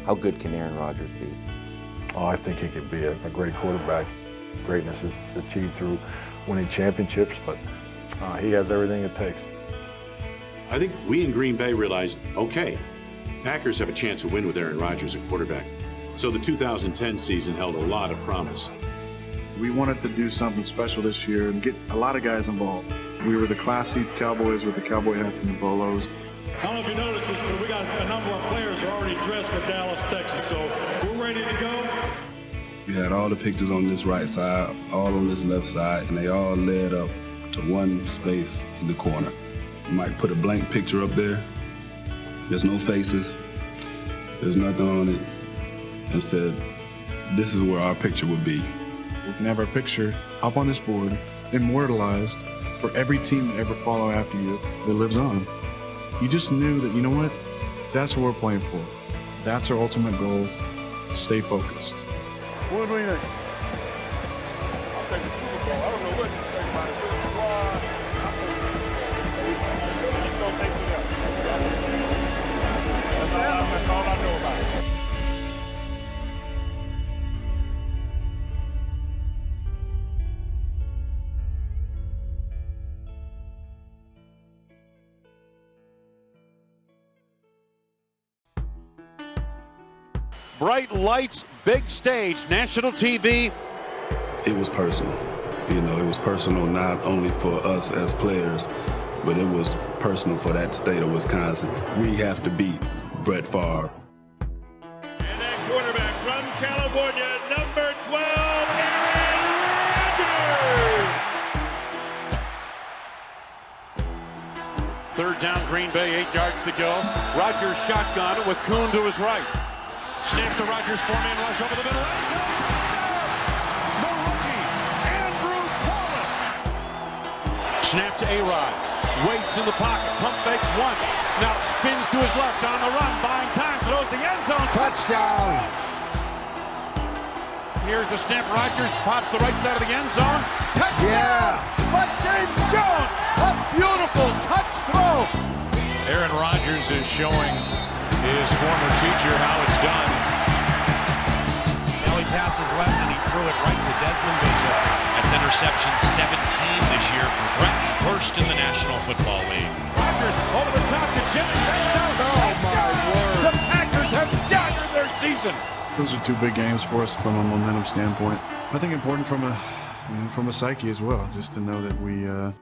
How good can Aaron Rodgers be? Oh, I think he could be a great quarterback. Greatness is achieved through winning championships, but he has everything it takes. I think we in Green Bay realized, okay, Packers have a chance to win with Aaron Rodgers at quarterback. So the 2010 season held a lot of promise. We wanted to do something special this year and get a lot of guys involved. We were the classy Cowboys with the cowboy hats and the bolos. I don't know if you noticed this, but we got a number of players who are already dressed for Dallas, Texas, so we're ready to go. We had all the pictures on this right side, all on this left side, and they all led up to one space in the corner. You might put a blank picture up there. There's no faces. There's nothing on it. And said, this is where our picture would be. We can have our picture up on this board, immortalized for every team to ever follow after you that lives on. You just knew that, you know what? That's what we're playing for. That's our ultimate goal. Stay focused. What do you think? I'll take the Super Bowl. I don't know what you think about it. Good squad. I'll take the Super Bowl. He's going to take me up. That's all I know about it. Bright lights, big stage, national TV. It was personal. You know, it was personal not only for us as players, but it was personal for that state of Wisconsin. We have to beat Brett Favre. And that quarterback from California, number 12, Aaron Rodgers. Third down, Green Bay, 8 yards to go. Rodgers shotgun with Kuhn to his right. Snap to Rodgers, four-man rush over the middle. End zone, touchdown! The rookie, Andrew Wallace. Snap to A-Rod. Waits in the pocket. Pump fakes once. Now spins to his left on the run. Buying time. Throws the end zone. Touchdown! Here's the snap. Rodgers pops the right side of the end zone. Touchdown! By James Jones. A beautiful touch throw. Aaron Rodgers is showing his former teacher how it's done. Now he passes left and he threw it right to Desmond Bishop. That's interception 17 this year for Brett, first in the National Football League. Rodgers over the top to Jimmy. Oh my word. The Packers have daggered their season. Those are two big games for us from a momentum standpoint. I think important from a psyche as well, just to know that we're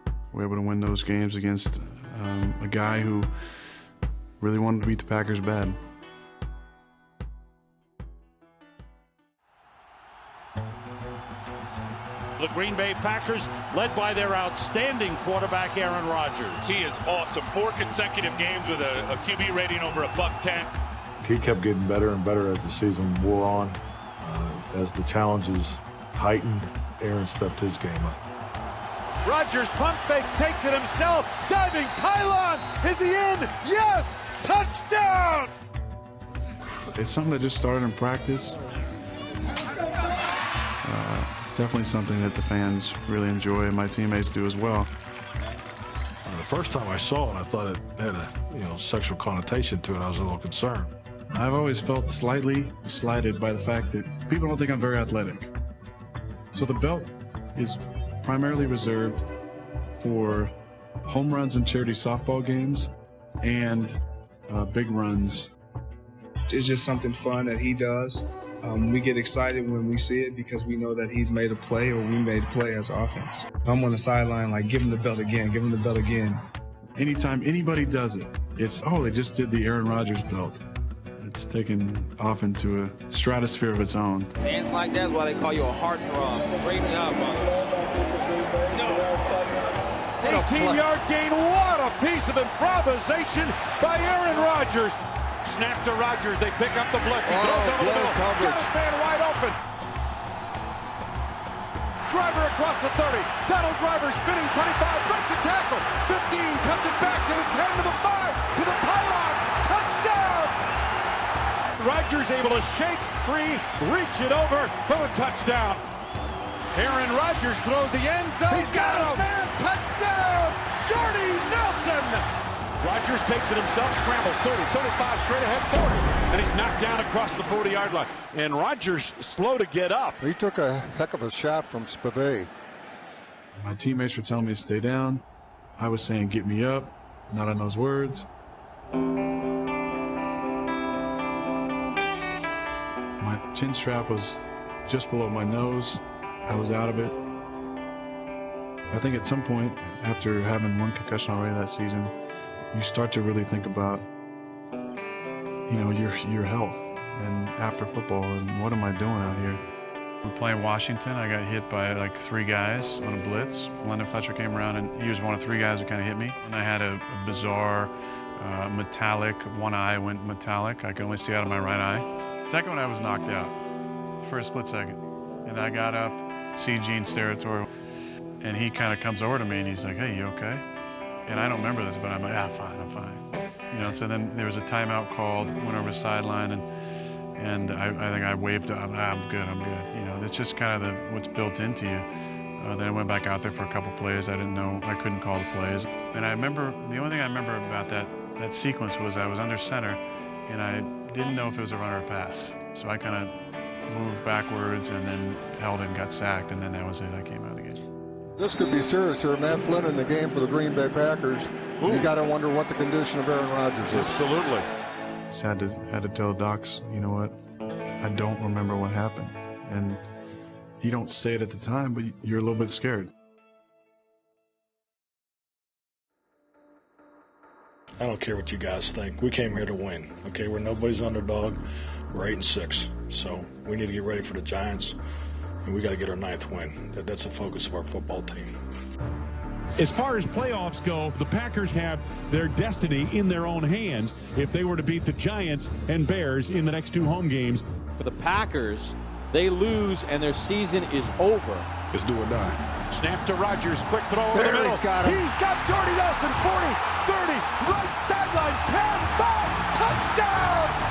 able to win those games against a guy who really wanted to beat the Packers bad. The Green Bay Packers, led by their outstanding quarterback, Aaron Rodgers. He is awesome. 4 consecutive games with a QB rating over $110. He kept getting better and better as the season wore on. As the challenges heightened, Aaron stepped his game up. Rodgers pump fakes, takes it himself. Diving pylon. Is he in? Yes! Touchdown! It's something that just started in practice. It's definitely something that the fans really enjoy, and my teammates do as well. The first time I saw it, I thought it had a sexual connotation to it. I was a little concerned. I've always felt slightly slighted by the fact that people don't think I'm very athletic. So the belt is primarily reserved for home runs in charity softball games and big runs. It's just something fun that he does. We get excited when we see it because we know that he's made a play or we made a play as offense. I'm on the sideline like, give him the belt again, give him the belt again. Anytime anybody does it, it's, oh, they just did the Aaron Rodgers belt. It's taken off into a stratosphere of its own. Dance like that's why they call you a heartthrob. Great job, brother. 18-yard gain. What a piece of improvisation by Aaron Rodgers. Snap to Rodgers. They pick up the blitz. He throws over the middle. Got his man wide open. Driver across the 30. Donald Driver spinning 25. Breaks a tackle. 15. Cuts it back to the 10 to the 5 to the pylon. Touchdown! Rodgers able to shake free, reach it over for the touchdown. Aaron Rodgers throws the end zone. He's got him. Man, touchdown! Jordy Nelson! Rodgers takes it himself, scrambles 30, 35, straight ahead 40. And he's knocked down across the 40-yard line. And Rodgers slow to get up. He took a heck of a shot from Spivey. My teammates were telling me to stay down. I was saying, get me up, not on those words. My chin strap was just below my nose. I was out of it. I think at some point, after having one concussion already that season, you start to really think about, your health and after football and what am I doing out here? We're playing Washington. I got hit by like 3 guys on a blitz. London Fletcher came around and he was one of 3 guys who kind of hit me. And I had a bizarre metallic, one eye went metallic. I could only see out of my right eye. Second one, I was knocked out for a split second. And I got up, see Gene's territory, and he kind of comes over to me and he's like, hey, you okay? And I don't remember this, but I'm like, I'm fine. So then there was a timeout called, went over the sideline, and I think I waved up, I'm good. It's just kind of what's built into you. Then I went back out there for a couple plays. I didn't know, I couldn't call the plays. And I remember, the only thing I remember about that sequence was I was under center, and I didn't know if it was a run or a pass. So I kind of moved backwards and then held it and got sacked, and then that was it. I came out of the game. This could be serious here. Matt Flynn in the game for the Green Bay Packers. Ooh. You got to wonder what the condition of Aaron Rodgers is. Absolutely. Just had to tell the docs, you know what? I don't remember what happened. And you don't say it at the time, but you're a little bit scared. I don't care what you guys think. We came here to win. Okay, we're nobody's underdog. We're 8-6. So we need to get ready for the Giants. And we got to get our 9th win. That's the focus of our football team. As far as playoffs go, the Packers have their destiny in their own hands if they were to beat the Giants and Bears in the next 2 home games. For the Packers, they lose and their season is over. It's do or die. Snap to Rodgers, quick throw over the There, middle. he's got him. He's got Jordy Nelson, 40, 30, right sidelines, 10, 5, touchdown!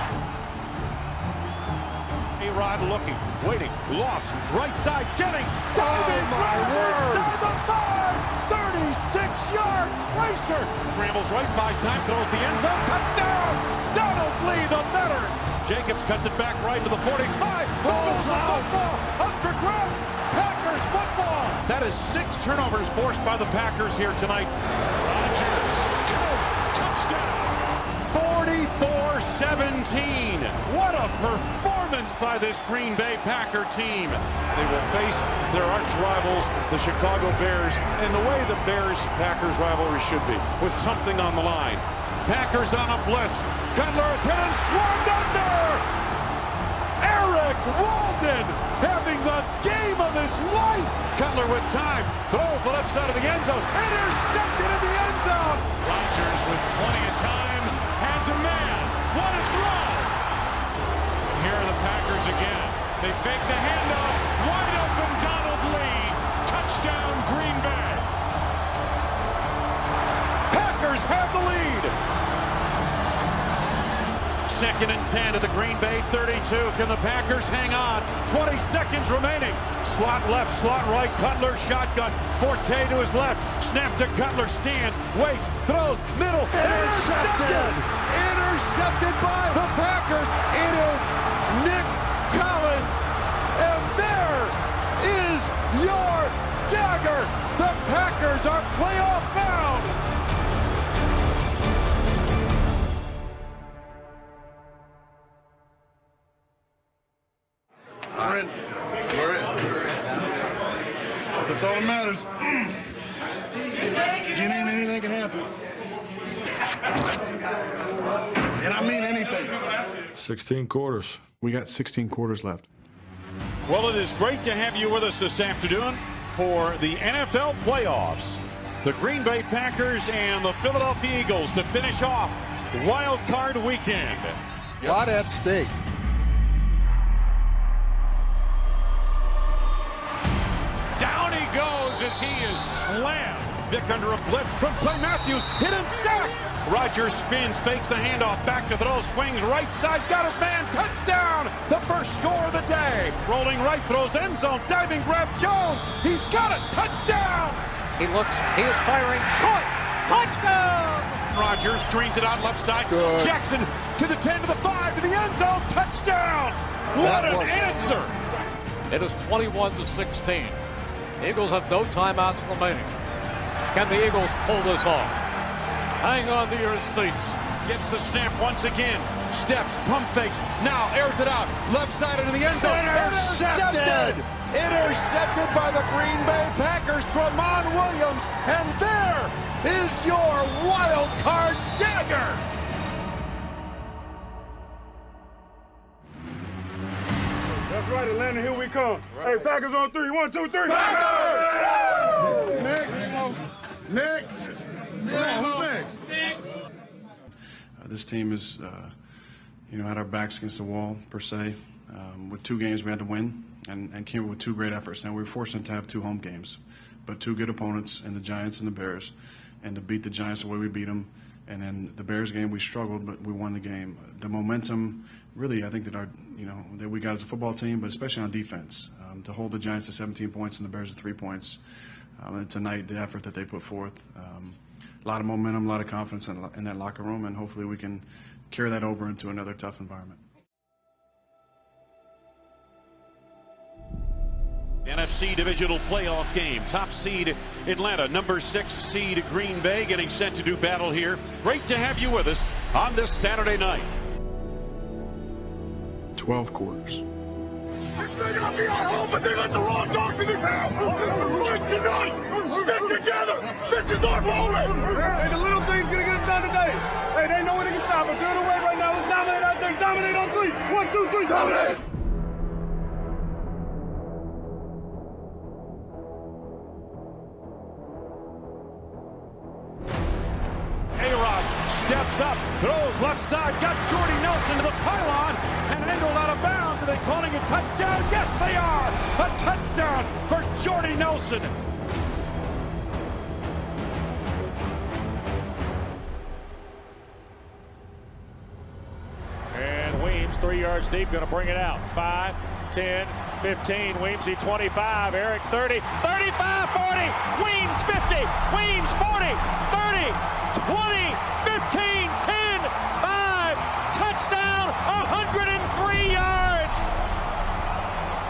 A-Rod looking, waiting, lofts, right side, Jennings, diving, inside the 5, 36-yard tracer, scrambles right, buys time, throws the end zone, touchdown! Donald Lee, the veteran. Jacobs cuts it back right to the 45, balls out, up for grabs, Packers football. That is 6 turnovers forced by the Packers here tonight. Rodgers, touchdown. 44-17. What a performance by this Green Bay Packer team. They will face their arch rivals, the Chicago Bears, and the way the Bears-Packers rivalry should be, with something on the line. Packers on a blitz. Cutler is hit and swarmed under. Eric Walden having the game of his life. Cutler with time. Throw the left side of the end zone. Intercepted in the end zone. Rodgers with plenty of time has a man. What a throw! And here are the Packers again. They fake the handoff. Wide open Donald Lee. Touchdown Green Bay. Packers have the lead. 2nd and 10 to the Green Bay 32. Can the Packers hang on? 20 seconds remaining. Slot left, slot right. Cutler shotgun. Forte to his left. Snap to Cutler. Stands, waits, throws, middle. Intercepted! Intercepted by the Packers. It is Nick Collins. And there is your dagger. The Packers are playoff bound. We're in. That's all that matters. Get in, anything can happen. And I mean anything. 16 quarters. We got 16 quarters left. Well, it is great to have you with us this afternoon for the NFL playoffs. The Green Bay Packers and the Philadelphia Eagles to finish off Wild Card Weekend. A lot at stake. Down he goes as he is slammed. Vick under a blitz from Clay Matthews, hit and sacked. Rodgers spins, fakes the handoff, back to throw, swings right side, got his man, touchdown! The first score of the day. Rolling right, throws end zone, diving grab Jones. He's got it, touchdown! He looks, he is firing, caught, touchdown! Rodgers screens it out left side. Good. Jackson to the 10, to the 5, to the end zone. Touchdown! What an answer! It is 21-16. Eagles have no timeouts remaining. Can the Eagles pull this off? Hang on to your seats. Gets the snap once again. Steps, pump fakes. Now airs it out. Left side into the end zone. Intercepted! Intercepted by the Green Bay Packers. Tramon Williams. And there is your wild card dagger. That's right, Atlanta, here we come. Hey, Packers on 3. 1, 2, 3. Packers! Next. This team is, had our backs against the wall, per se. With 2 games we had to win and came up with 2 great efforts. Now, we were fortunate to have 2 home games, but 2 good opponents in the Giants and the Bears, and to beat the Giants the way we beat them. And then the Bears game, we struggled, but we won the game. The momentum, really, I think that that we got as a football team, but especially on defense, to hold the Giants to 17 points and the Bears to 3 points. And tonight, the effort that they put forth, a lot of momentum, a lot of confidence in that locker room, and hopefully we can carry that over into another tough environment. NFC divisional playoff game. Top seed Atlanta, number 6 seed Green Bay getting set to do battle here. Great to have you with us on this Saturday night. 12 quarters. This may not be our home, but they let the raw dogs in this house. Fight tonight. Stick together. This is our moment. Hey, the little thing's gonna get it done today. Hey, they know where they can stop us. Turn away right now. Let's dominate out there. Dominate on 3. 1, 2, 3. Dominate. Steps up, throws left side, got Jordy Nelson to the pylon, and angled out of bounds. Are they calling a touchdown? Yes, they are! A touchdown for Jordy Nelson. And Weems, 3 yards deep, going to bring it out. 5, 10, 15, Weemsy 25, Eric 30, 35, 40, Weems 50, Weems 40, 30, 20, 15, 10, 5, touchdown, 103 yards.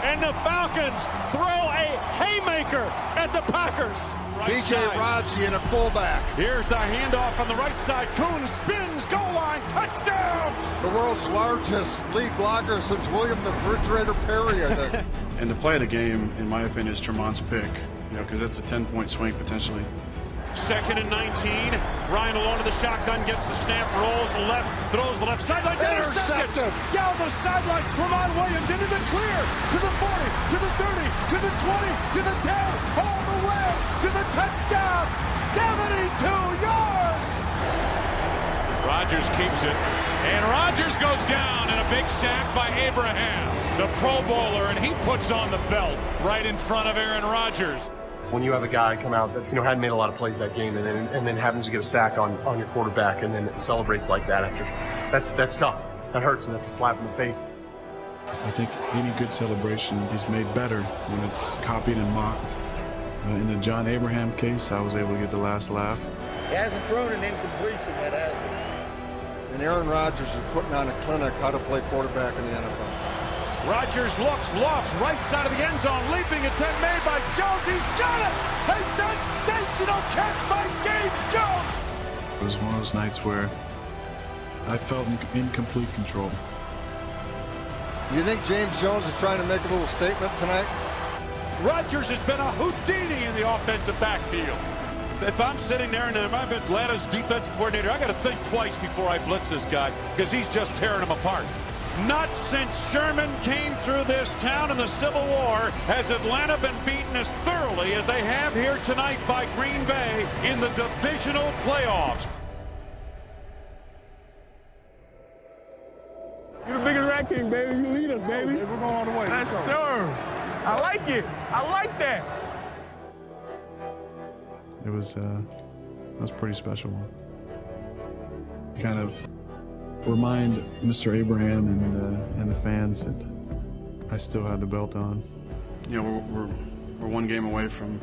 And the Falcons throw a haymaker at the Packers. B.J. Rodgers in a fullback. Here's the handoff on the right side. Coon spins, goal line, touchdown! The world's largest lead blocker since William the Refrigerator Perry, I think. And the play of the game, in my opinion, is Tremont's pick, because that's a 10-point swing potentially. 2nd and 19. Ryan alone to the shotgun, gets the snap, rolls left, throws the left sideline. Intercepted! Down the sidelines, Tramon Williams into the clear, to the 40, to the 30, to the 20, to the 10, all the way to the touchdown, 72 yards! Rodgers keeps it, and Rodgers goes down in a big sack by Abraham, the Pro Bowler, and he puts on the belt right in front of Aaron Rodgers. When you have a guy come out that hadn't made a lot of plays that game, and then happens to get a sack on your quarterback, and then celebrates like that after, that's tough. That hurts, and that's a slap in the face. I think any good celebration is made better when it's copied and mocked. In the John Abraham case, I was able to get the last laugh. He hasn't thrown an incompletion yet, has he? And Aaron Rodgers is putting on a clinic how to play quarterback in the NFL. Rodgers looks, lofts, right side of the end zone, leaping attempt made by Jones. He's got it! A sensational catch by James Jones! It was one of those nights where I felt in complete control. You think James Jones is trying to make a little statement tonight? Rodgers has been a Houdini in the offensive backfield. If I'm sitting there and I'm Atlanta's defensive coordinator, I got to think twice before I blitz this guy, because he's just tearing him apart. Not since Sherman came through this town in the Civil War has Atlanta been beaten as thoroughly as they have here tonight by Green Bay in the divisional playoffs. You're the biggest Rat King, baby. You lead us, baby. We're going all the way. Yes, sir. I like it. I like that. It was pretty special. Kind of remind Mr. Abraham and the fans that I still had the belt on. We're one game away from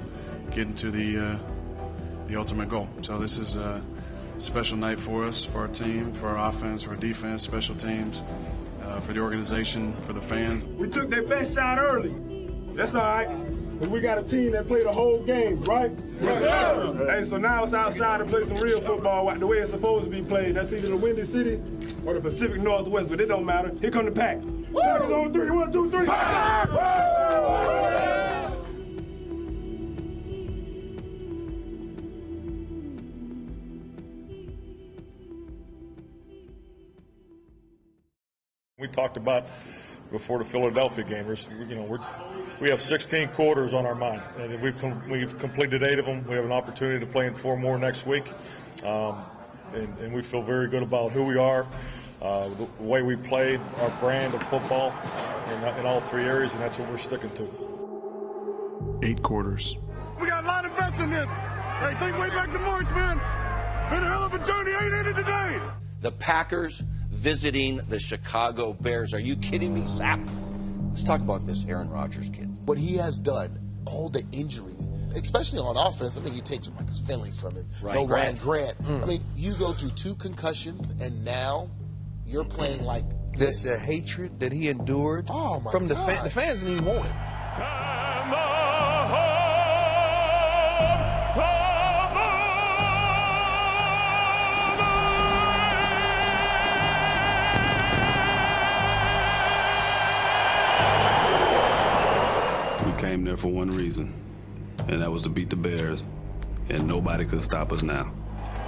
getting to the ultimate goal. So this is special night for us, for our team, for our offense, for our defense, special teams, for the organization, for the fans. We took their best shot early. That's all right. But we got a team that played the whole game, right? Yes, sir. Hey, so now it's outside to play some real football the way it's supposed to be played. That's either the Windy City or the Pacific Northwest, but it don't matter. Here come the Pack. Packers on 3. 1, 2, 3. We talked about before the Philadelphia game. We have 16 quarters on our mind, and we've completed 8 of them. We have an opportunity to play in 4 more next week, and we feel very good about who we are, the way we played, our brand of football in all 3 areas, and that's what we're sticking to. 8 quarters. We got a lot of vets in this. Hey, think way back to March, man. Been a hell of a journey. Ain't in it today. The Packers visiting the Chicago Bears. Are you kidding me, Sap? Let's talk about this Aaron Rodgers kid. What he has done, all the injuries, especially on offense. I mean, he takes Marcus Finley from him. Ryan Grant. Ryan Grant. I mean, you go through 2 concussions, and now you're playing like this. The hatred that he endured from the fans didn't even want it. Came there for one reason, and that was to beat the Bears, and nobody could stop us now.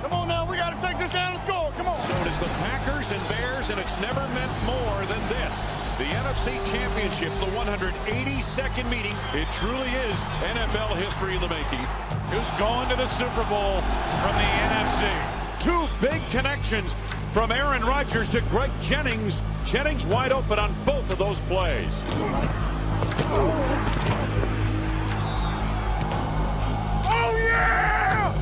Come on now, we got to take this down and score. Come on. So does the Packers and Bears, and it's never meant more than this. The NFC Championship, the 182nd meeting. It truly is NFL history in the making. Who's going to the Super Bowl from the NFC? 2 big connections from Aaron Rodgers to Greg Jennings. Jennings wide open on both of those plays. Oh, yeah!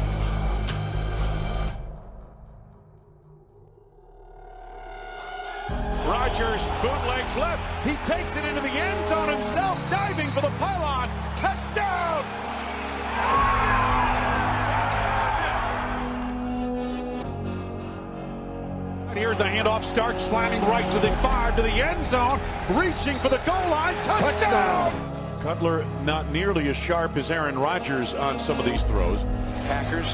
Rodgers bootlegs left. He takes it into the end zone himself, diving for the pylon. Touchdown! And here's the handoff. Stark slamming right to the 5 to the end zone, reaching for the goal line. Touchdown! Cutler not nearly as sharp as Aaron Rodgers on some of these throws. Packers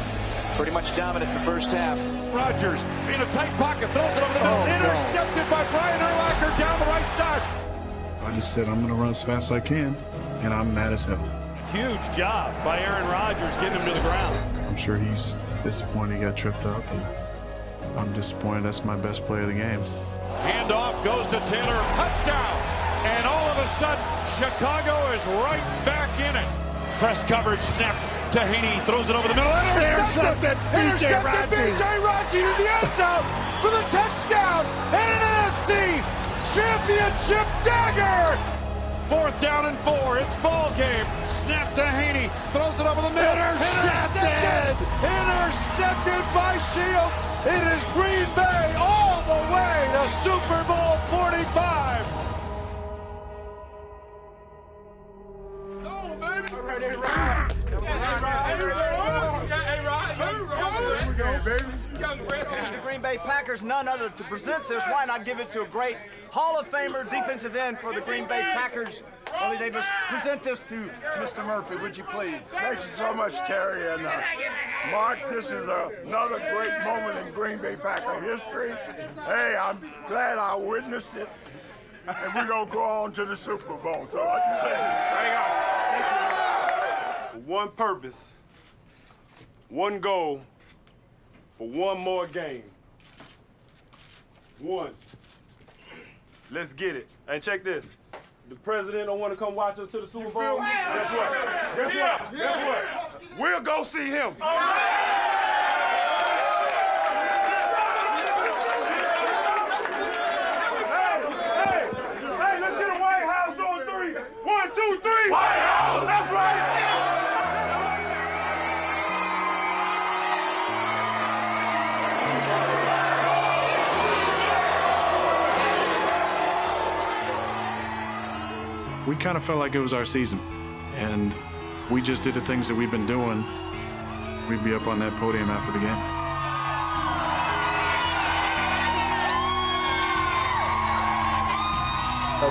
pretty much dominant in the first half. Rodgers in a tight pocket, throws it over the middle, intercepted by Brian Urlacher down the right side. I just said I'm going to run as fast as I can, and I'm mad as hell. Huge job by Aaron Rodgers getting him to the ground. I'm sure he's disappointed he got tripped up, and I'm disappointed that's my best play of the game. Handoff goes to Taylor, touchdown! And all of a sudden, Chicago is right back in it. Press coverage, snap to Haney, throws it over the middle. Intercepted! B.J. Rodgers in the end zone for the touchdown and an NFC championship dagger! 4th down and 4, it's ball game. Snap to Haney, throws it over the middle. Intercepted! Intercepted by Shields. It is Green Bay all the way to Super Bowl 45. The Green Bay Packers, none other to present this. Why not give it to a great Hall of Famer defensive end for the Green Bay Packers? Willie Davis, present this to Mr. Murphy, would you please? Thank you so much, Terry. And Mark, this is another great moment in Green Bay Packer history. Hey, I'm glad I witnessed it. And we're going to go on to the Super Bowl. So, like you said, hang on. One purpose, one goal, for one more game. One. Let's get it. And check this. The president don't want to come watch us to the Super Bowl. Guess what? Guess what? Guess what? We'll go see him. Hey, let's get a White House on 3. 1, 2, 3. White House. That's right. We kind of felt like it was our season, and we just did the things that we've been doing. We'd be up on that podium after the game.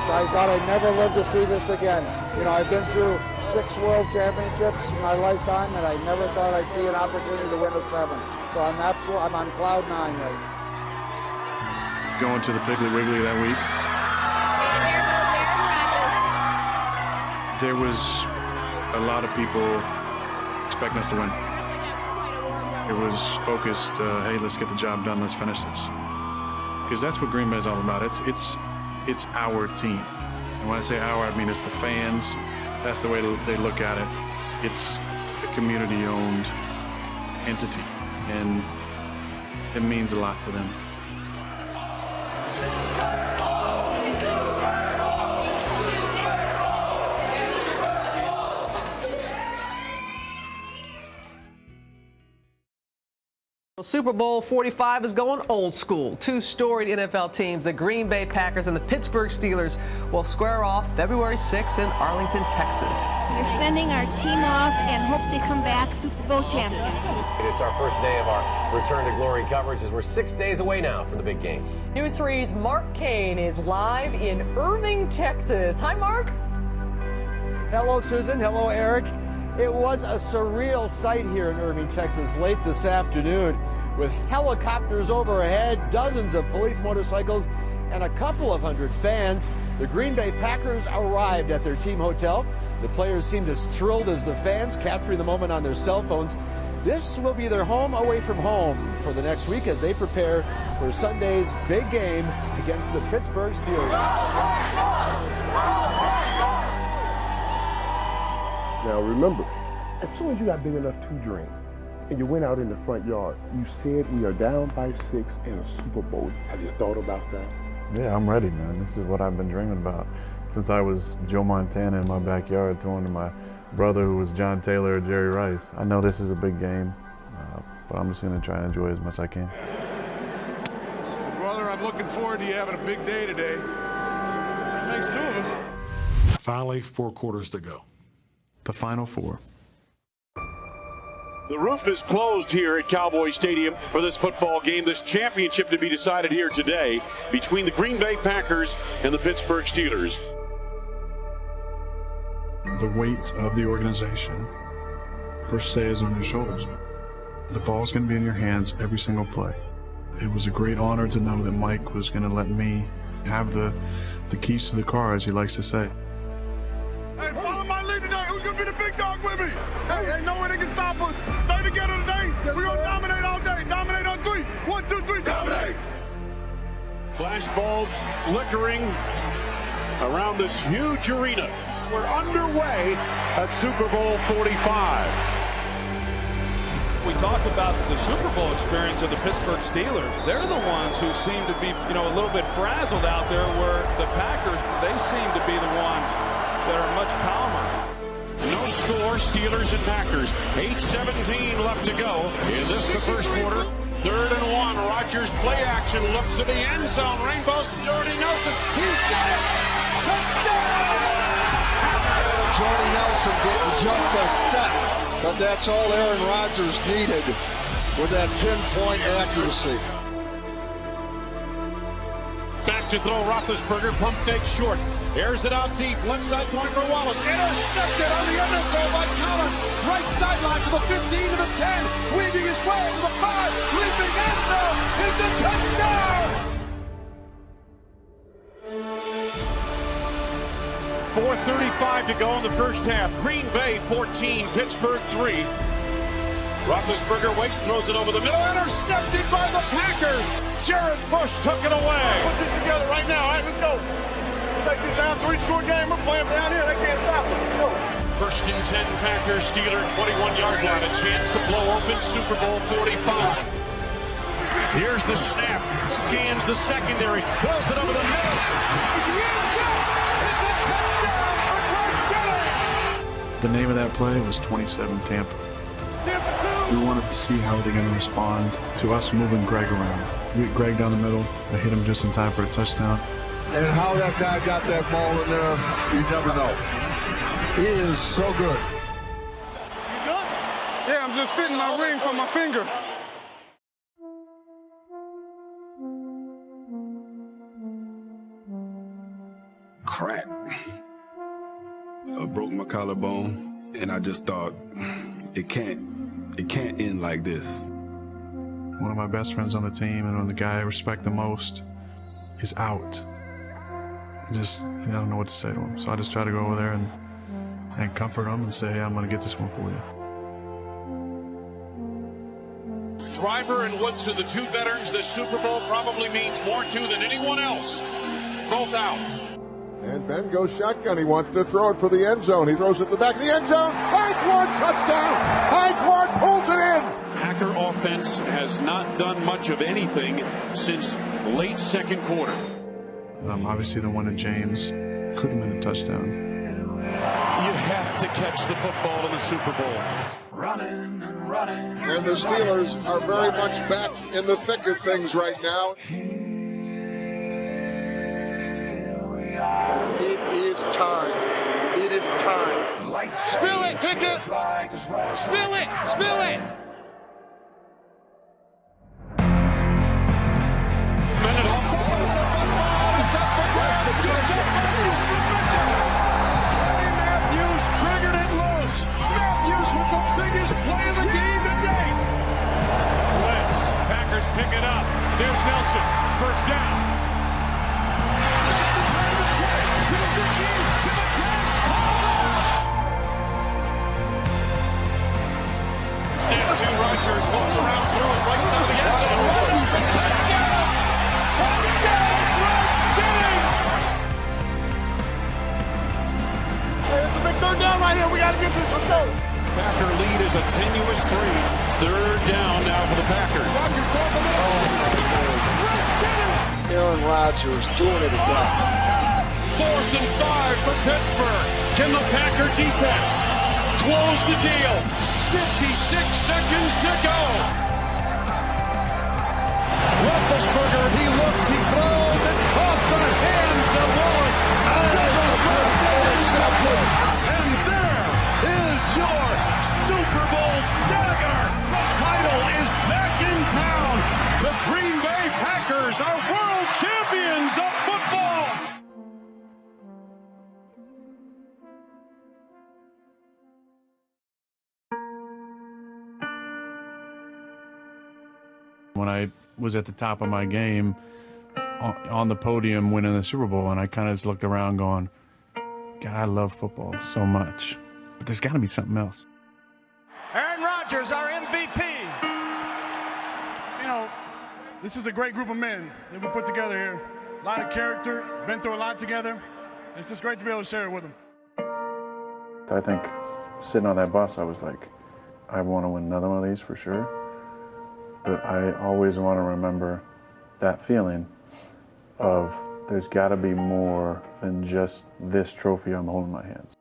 I thought I'd never live to see this again. You know, I've been through 6 world championships in my lifetime, and I never thought I'd see an opportunity to win a 7th. So I'm on cloud 9 right now. Going to the Piggly Wiggly that week, there was a lot of people expecting us to win. It was focused, hey, let's get the job done, let's finish this. Because that's what Green Bay is all about. It's our team. And when I say our, I mean it's the fans. That's the way they look at it. It's a community-owned entity, and it means a lot to them. Super Bowl 45 is going old school. 2 storied NFL teams, the Green Bay Packers and the Pittsburgh Steelers, will square off February 6th in Arlington, Texas. We're sending our team off and hope they come back Super Bowl champions. It's our first day of our Return to Glory coverage as we're 6 days away now from the big game. News 3's Mark Kane is live in Irving, Texas. Hi, Mark. Hello, Susan. Hello, Eric. It was a surreal sight here in Irving, Texas late this afternoon with helicopters overhead, dozens of police motorcycles, and a couple of hundred fans. The Green Bay Packers arrived at their team hotel. The players seemed as thrilled as the fans, capturing the moment on their cell phones. This will be their home away from home for the next week as they prepare for Sunday's big game against the Pittsburgh Steelers. Now remember, as soon as you got big enough to dream and you went out in the front yard, you said we are down by 6 in a Super Bowl. Have you thought about that? Yeah, I'm ready, man. This is what I've been dreaming about since I was Joe Montana in my backyard throwing to my brother who was John Taylor or Jerry Rice. I know this is a big game, but I'm just going to try and enjoy it as much as I can. Brother, I'm looking forward to you having a big day today. That makes 2 of us. Finally, 4 quarters to go. The Final 4. The roof is closed here at Cowboy Stadium for this football game, this championship to be decided here today between the Green Bay Packers and the Pittsburgh Steelers. The weight of the organization, per se, is on your shoulders. The ball's going to be in your hands every single play. It was a great honor to know that Mike was going to let me have the keys to the car, as he likes to say. Hey, follow my lead today. Who's going to be the big dog with me? Hey, ain't no way they can stop us. Stay together today. We're going to dominate all day. Dominate on 3. 1, 2, 3, dominate. Flash bulbs flickering around this huge arena. We're underway at Super Bowl 45. We talk about the Super Bowl experience of the Pittsburgh Steelers. They're the ones who seem to be, a little bit frazzled out there, where the Packers, they seem to be the ones that are much calmer. No score, Steelers and Packers. 8:17 left to go in the first quarter. 3rd and 1. Rodgers play action, looks to the end zone. Rainbows, Jordy Nelson. He's got it. Touchdown! Jordy Nelson getting just a step, but that's all Aaron Rodgers needed with that pinpoint accuracy. Back to throw, Roethlisberger, pump fake short. Airs it out deep, left side point for Wallace. Intercepted on the underthrow by Collins. Right sideline to the 15 to the 10. Weaving his way to the 5. Leaping end zone. It's a touchdown! 4:35 to go in the first half. Green Bay 14, Pittsburgh 3. Roethlisberger waits, throws it over the middle. Intercepted by the Packers. Jared Bush took it away. Put this together right now. All right, let's go. Take this down, 3-score game. We're playing down here. They can't stop us. Let's go. 1st and 10, Packers, Steeler, 21-yard line. A chance to blow open Super Bowl 45. Here's the snap. Scans the secondary. Blows it over the middle. It's a touchdown for Greg Jennings. The name of that play was 27 Tampa. We wanted to see how they're going to respond to us moving Greg around. We get Greg down the middle. I hit him just in time for a touchdown. And how that guy got that ball in there, you never know. He is so good. Yeah, I'm just fitting my ring from my finger. crack. I broke my collarbone, and I just thought, it can't end like this. One of my best friends on the team and the guy I respect the most is out. I don't know what to say to him. So I just try to go over there and comfort him and say, I'm going to get this one for you. Driver and Woods are the two veterans this Super Bowl probably means more to than anyone else. Both out. And Ben goes shotgun. He wants to throw it for the end zone. He throws it to the back of the end zone. Hines Ward, touchdown! Hines Ward pulls it in! Packer offense has not done much of anything since late second quarter. Obviously the one in James could have been a touchdown. You have to catch the football in the Super Bowl. And the Steelers are very much back in the thick of things right now. It is time. It is time. Spill it, Pickett! Spill it! Spill it! Matthews triggered it loose. Matthews with the biggest play of the game today. Blitz. Packers pick it up. There's Nelson. First down. Makes the turn to play. To the 15, to the 10. Snap to Rodgers. Looks around, throws right side of the end zone. Touchdown, Greg Jennings! It's a big third down right here. We got to get this. Let's go. Packer lead is a tenuous 3. Third down now for the Packers. Rodgers toward the middle. Greg Jennings. Aaron Rodgers doing it again. 4th and 5 for Pittsburgh. Can the Packer defense close the deal? 56 seconds to go. Roethlisberger, he looks, he throws, it's off the hands of Wallace. And there is your Super Bowl dagger. The title is back in town. The Green Bay Packers are world champions of football. When I was at the top of my game on the podium winning the Super Bowl, and I kind of just looked around going, God, I love football so much, but there's got to be something else. Aaron Rodgers, our MVP. You know, this is a great group of men that we put together here. A lot of character, been through a lot together. It's just great to be able to share it with them. I think sitting on that bus, I was like, I want to win another one of these for sure. But I always want to remember that feeling of there's got to be more than just this trophy I'm holding in my hands.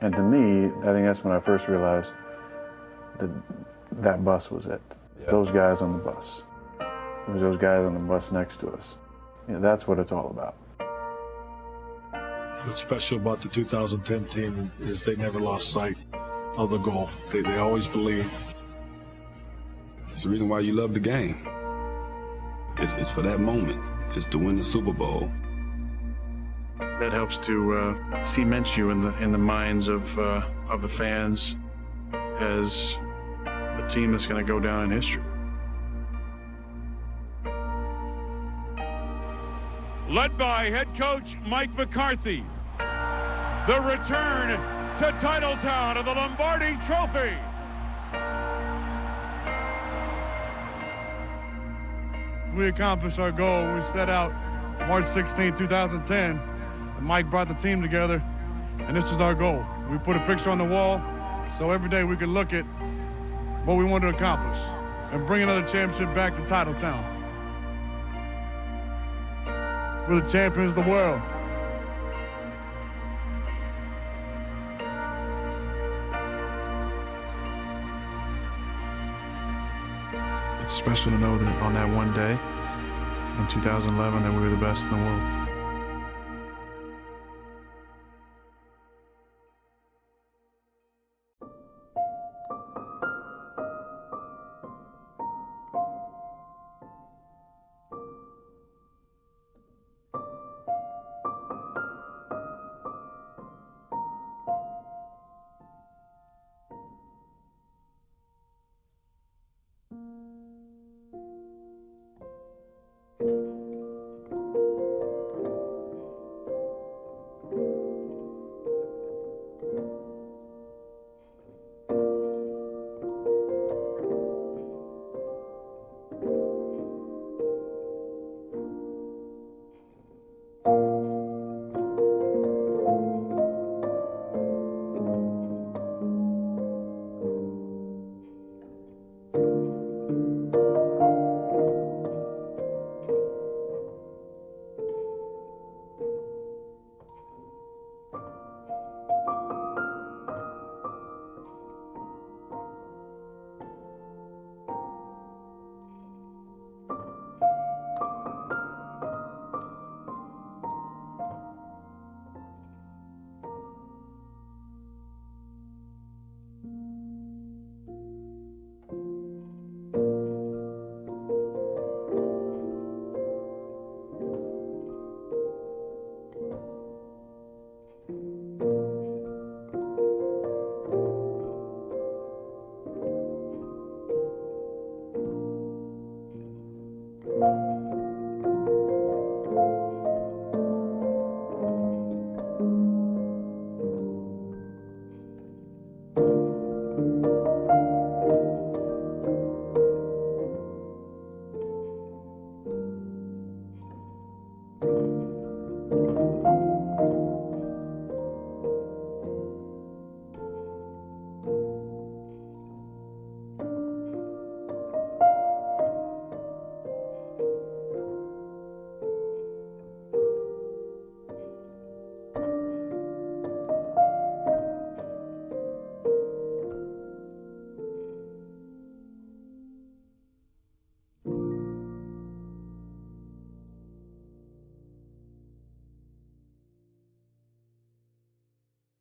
And to me, I think that's when I first realized that that bus was it. Yeah. Those guys on the bus. It was those guys on the bus next to us. You know, that's what it's all about. What's special about the 2010 team is they never lost sight of the goal. They always believed. It's the reason why you love the game. It's for that moment. It's to win the Super Bowl. That helps to cement you in the minds of the fans as a team that's going to go down in history. Led by head coach Mike McCarthy. The return to Titletown of the Lombardi Trophy. We accomplished our goal when we set out March 16, 2010. And Mike brought the team together, and this was our goal. We put a picture on the wall so every day we could look at what we wanted to accomplish and bring another championship back to Titletown. We're the champions of the world. It's special to know that on that one day in 2011 that we were the best in the world. you.